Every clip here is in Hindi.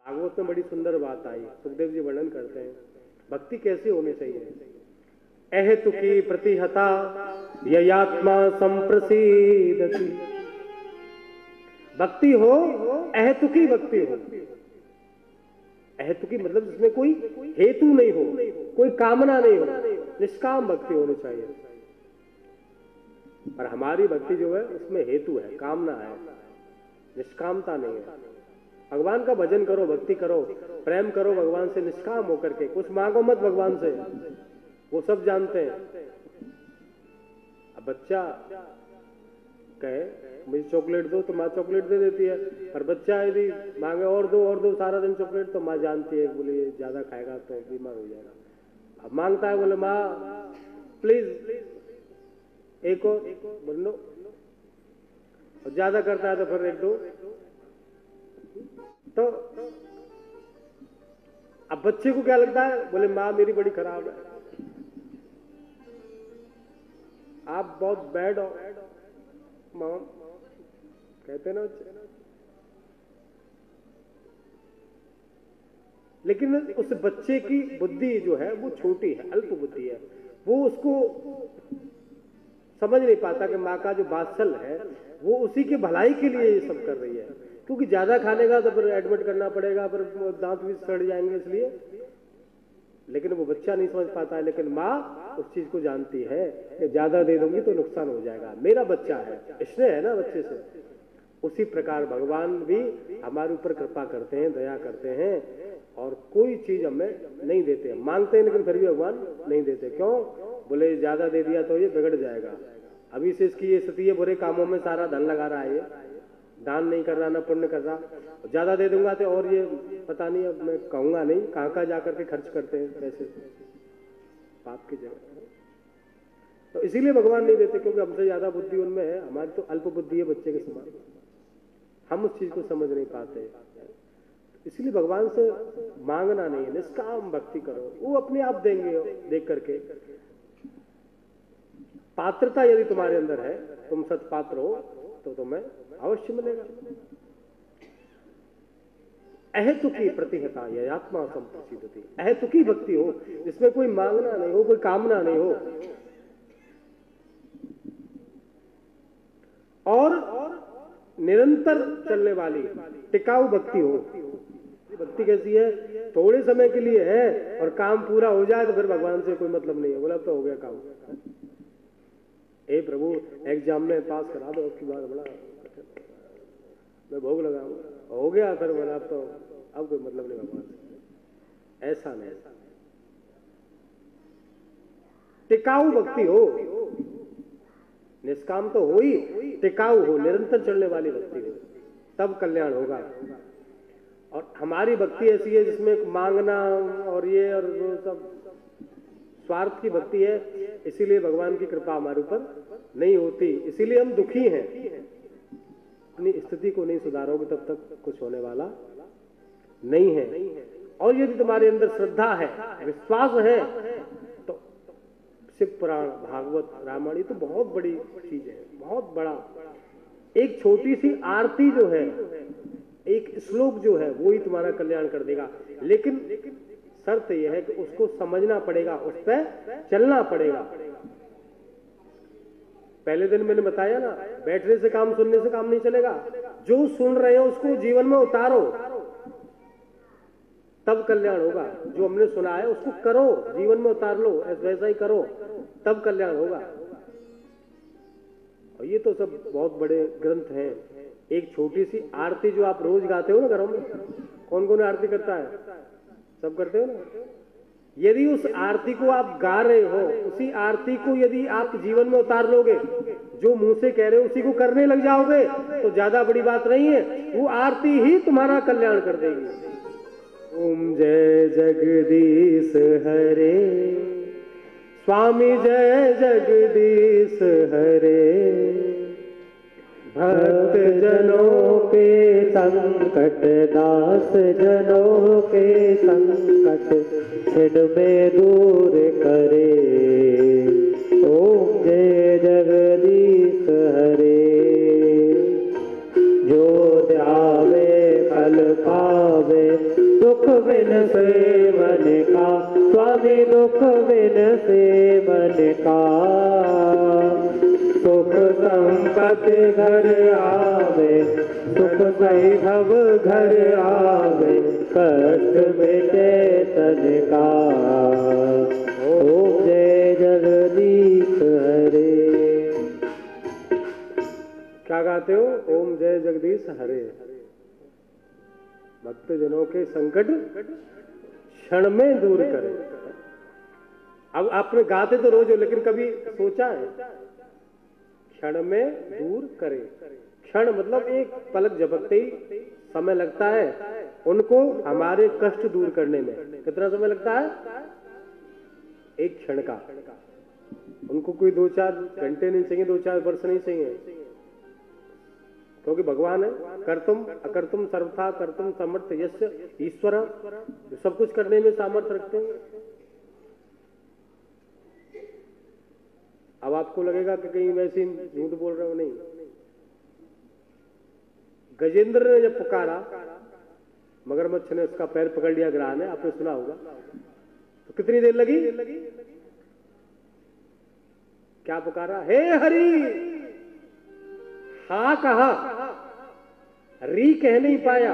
भागवत में बड़ी सुंदर बात आई, सुखदेव जी वर्णन करते हैं भक्ति कैसी होनी चाहिए। अहेतुकी प्रतिहता ययात्मा संप्रसीदति। भक्ति हो, अहेतुकी भक्ति हो। अहेतुकी मतलब जिसमें कोई हेतु नहीं हो, कोई कामना नहीं हो, निष्काम भक्ति होनी चाहिए। पर हमारी भक्ति जो है उसमें हेतु है, कामना है, निष्कामता नहीं है। भगवान का भजन करो, भक्ति करो, प्रेम करो भगवान से निष्काम होकर के, कुछ मांगो मत भगवान से, वो सब जानते हैं। अब बच्चा कहे मुझे चॉकलेट दो तो माँ चॉकलेट दे देती है, पर बच्चा यदि मांगे और दो सारा दिन चॉकलेट, तो माँ जानती है बोले ये ज्यादा खाएगा तो बीमार हो जाएगा। अब मांगता है बोले माँ प्लीज एक और बोल लो, और ज्यादा करता है तो फिर एक दो। तो अब बच्चे को क्या लगता है, बोले माँ मेरी बड़ी खराब है, आप बहुत बैड हो मॉम, कहते ना बच्चे। लेकिन उस बच्चे की बुद्धि जो है वो छोटी है, अल्प बुद्धि है, वो उसको समझ नहीं पाता कि माँ का जो वात्सल्य है वो उसी की भलाई के लिए ये सब कर रही है। क्योंकि ज्यादा खाने का तो फिर एडमिट करना पड़ेगा, फिर दांत भी सड़ जाएंगे इसलिए। लेकिन वो बच्चा नहीं समझ पाता है, लेकिन माँ उस चीज को जानती है कि ज्यादा दे दूंगी तो नुकसान हो जाएगा, मेरा बच्चा है, इसलिए है ना बच्चे से। उसी प्रकार भगवान भी हमारे ऊपर कृपा करते हैं, दया करते हैं, और कोई चीज हमें नहीं देते। मांगते हैं लेकिन फिर भी भगवान नहीं देते। क्यों? बोले ज्यादा दे दिया तो ये बिगड़ जाएगा, अभी से इसकी ये स्थिति है, बुरे कामों में सारा धन लगा रहा है, ये दान नहीं कर रहा ना पुण्य कर रहा, ज्यादा दे दूंगा तो और ये पता नहीं, अब मैं कहूंगा नहीं, कहाँ जाकर के खर्च करते हैं पैसे पाप की जगह। तो इसीलिए भगवान नहीं देते, क्योंकि हमसे ज्यादा बुद्धि उनमें है, हमारी तो अल्प बुद्धि है बच्चे के समान, हम उस चीज को समझ नहीं पाते। इसलिए भगवान से मांगना नहीं है, निष्काम भक्ति करो, वो अपने आप देंगे देख करके। पात्रता यदि तुम्हारे अंदर है, तुम सत्पात्र हो, तो तुम्हें अवश्य मिलेगा। अहेतुकी प्रतिहता ययात्मा संप्रसीदति। अहेतुकी भक्ति हो, जिसमें कोई मांगना नहीं हो, कोई कामना नहीं हो, और निरंतर चलने वाली टिकाऊ भक्ति हो। भक्ति कैसी है? थोड़े समय के लिए है और काम पूरा हो जाए तो फिर भगवान से कोई मतलब नहीं है, बोला अब तो हो गया काम। हे प्रभु एग्जाम में पास करा दो, उसकी बात बड़ा मैं भोग लगाऊंगा, हो गया, फिर बोला अब तो अब कोई मतलब नहीं भगवान से। ऐसा नहीं, टिकाऊ भक्ति हो, निष्काम तो हो ही, टिकाऊ हो, निरंतर चलने वाली भक्ति हो, तब कल्याण होगा। और हमारी भक्ति ऐसी है जिसमें मांगना और ये और वो सब स्वार्थ की भक्ति है, इसीलिए भगवान की कृपा हमारे ऊपर नहीं होती, इसीलिए हम दुखी हैं। अपनी स्थिति को नहीं सुधारोगे तब तक कुछ होने वाला नहीं है। और यदि तुम्हारे अंदर श्रद्धा है, विश्वास है, तो शिव पुराण, भागवत, रामायण, ये तो बहुत बड़ी चीज है, बहुत बड़ा। एक छोटी सी आरती जो है, एक श्लोक जो है, वो ही तुम्हारा कल्याण कर देगा। लेकिन शर्त यह है कि उसको समझना पड़ेगा, उस पर चलना पड़ेगा। पहले दिन मैंने बताया ना, बैठने से काम, सुनने से काम नहीं चलेगा। जो सुन रहे हो उसको जीवन में उतारो, तब कल्याण होगा। जो हमने सुना है उसको करो, जीवन में उतार लो, वैसा ही करो, तब कल्याण होगा। और ये तो सब बहुत बड़े ग्रंथ हैं। एक छोटी सी आरती जो आप रोज गाते हो ना घरों में, कौन कौन आरती करता है? सब करते हो ना। यदि उस आरती को आप गा रहे हो, उसी आरती को यदि आप जीवन में उतार लोगे, जो मुंह से कह रहे हो उसी को करने लग जाओगे, तो ज्यादा बड़ी बात नहीं है, वो आरती ही तुम्हारा कल्याण कर देगी। ओम जय जगदीश हरे, स्वामी जय जगदीश हरे, भक्त जनों के संकट, दास जनों के संकट छिड़ में दूर करे। ओम जय जगदीश हरे, जो ध्यावे फल पावे, से मन का, स्वामी दुख बिन से मन का। सुख संपत्ति घर आवे, सुख वैभव घर आवे, कष्ट मिटे तन का। ओम जय जगदीश हरे। क्या गाते हो? ओम जय जगदीश हरे। भक्तजनों के संकट क्षण में दूर करे। अब आपने गाते तो रोज हो, लेकिन कभी सोचा है क्षण में दूर करे? क्षण मतलब एक पलक झपकते ही समय लगता है उनको हमारे कष्ट दूर करने में। कितना समय लगता है? एक क्षण का। उनको कोई 2-4 घंटे नहीं चाहिए, 2-4 वर्ष नहीं चाहिए, क्योंकि भगवान है कर्तुम अकर्तुम सर्वथा कर्तुम समर्थ यस्य ईश्वर, सब कुछ करने में सामर्थ्य रखते हैं। अब आपको लगेगा कि कहीं वैसे झूठ बोल रहे हो, नहीं। गजेंद्र ने जब पुकारा, मगरमच्छ ने उसका पैर पकड़ लिया ग्राह ने, आपने सुना होगा, तो कितनी देर लगी? क्या पुकारा? हे हरि। हा कहा, री कह नहीं पाया।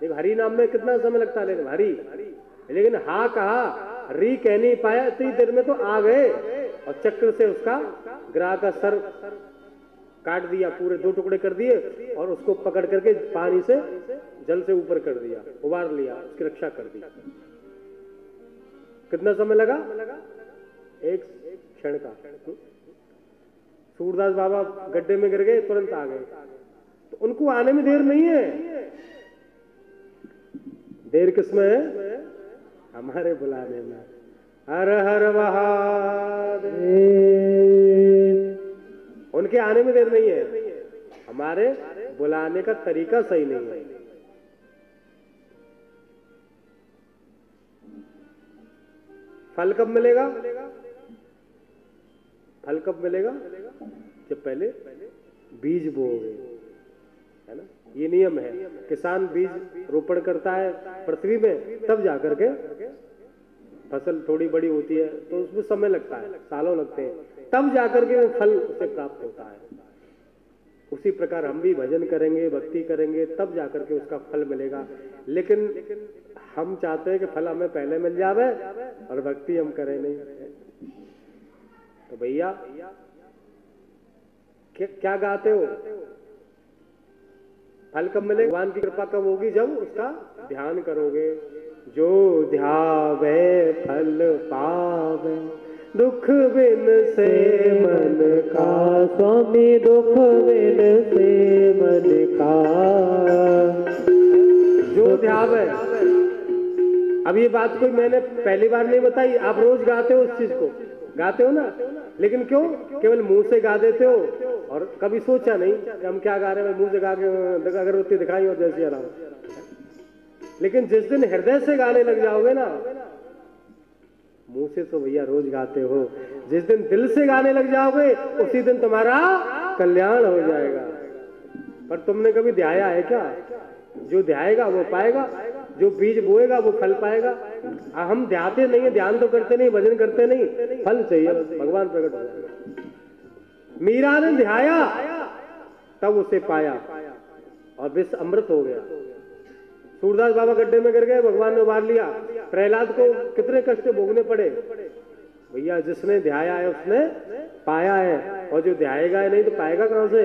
देखो हरि नाम में कितना समय लगता है, लेकिन हरि, लेकिन हा कहा, री कह नहीं पाया। इतनी देर में तो आ गए और चक्र से उसका ग्राह का सर काट दिया, पूरे 2 टुकड़े कर दिए और उसको पकड़ करके पानी से, जल से ऊपर कर दिया, उबार लिया, उसकी रक्षा कर दी। कितना समय लगा? एक क्षण का। सूरदास बाबा गड्ढे में गिर गए, तुरंत आ गए, तो उनको आने में देर नहीं है। देर किसमें है? हमारे बुलाने में। हर हर महादेव। उनके आने में देर नहीं है, हमारे बुलाने का तरीका सही नहीं है। फल कब मिलेगा? फल कब मिलेगा? जब पहले बीज बोओगे, है ना? ये नियम है। किसान बीज रोपण करता है पृथ्वी में, तब जाकर के फसल थोड़ी बड़ी होती है, तो उसमें समय लगता है, सालों लगते हैं, तब जाकर के वो फल उसे प्राप्त होता है। उसी प्रकार हम भी भजन करेंगे, भक्ति करेंगे, तब जाकर के उसका फल मिलेगा। लेकिन हम चाहते हैं कि फल हमें पहले मिल जावे और भक्ति हम करें नहीं। तो भैया क्या गाते हो? फल कब मिलेगा? भगवान की कृपा कब होगी? जब उसका ध्यान करोगे। जो ध्यावे फल पावे, दुख बिन से मन का, स्वामी दुख बिन से मन का। जो ध्यावे। अब ये बात कोई मैंने पहली बार नहीं बताई, आप रोज गाते हो उस चीज को, गाते हो ना, लेकिन क्यों? केवल मुंह से गा देते हो और कभी सोचा नहीं कि हम क्या गा रहे हैं। मुंह से गा के अगरबत्ती दिखाई और जैसे आ रहा हूं, लेकिन जिस दिन हृदय से गाने लग जाओगे ना, मुंह से तो भैया रोज गाते हो, जिस दिन दिल से गाने लग जाओगे उसी दिन तुम्हारा कल्याण हो जाएगा। पर तुमने कभी ध्याया है क्या? जो ध्याएगा वो पाएगा, जो बीज बोएगा वो फल पाएगा। हम ध्याते नहीं है, ध्यान तो करते नहीं, भजन करते नहीं, फल चाहिए, भगवान प्रकट हो जाएगा। मीरा ने ध्याया तब उसे पाया और विष अमृत हो गया। सूरदास बाबा गड्ढे में गिर गए, भगवान ने उबार लिया। प्रहलाद को कितने कष्ट भोगने पड़े? भैया जिसने ध्याया है उसने पाया है, और जो ध्याएगा है नहीं तो पाएगा कहां से?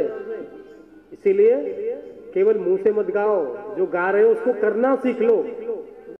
इसीलिए केवल मुंह से मत गाओ, जो गा रहे हो उसको करना सीख लो।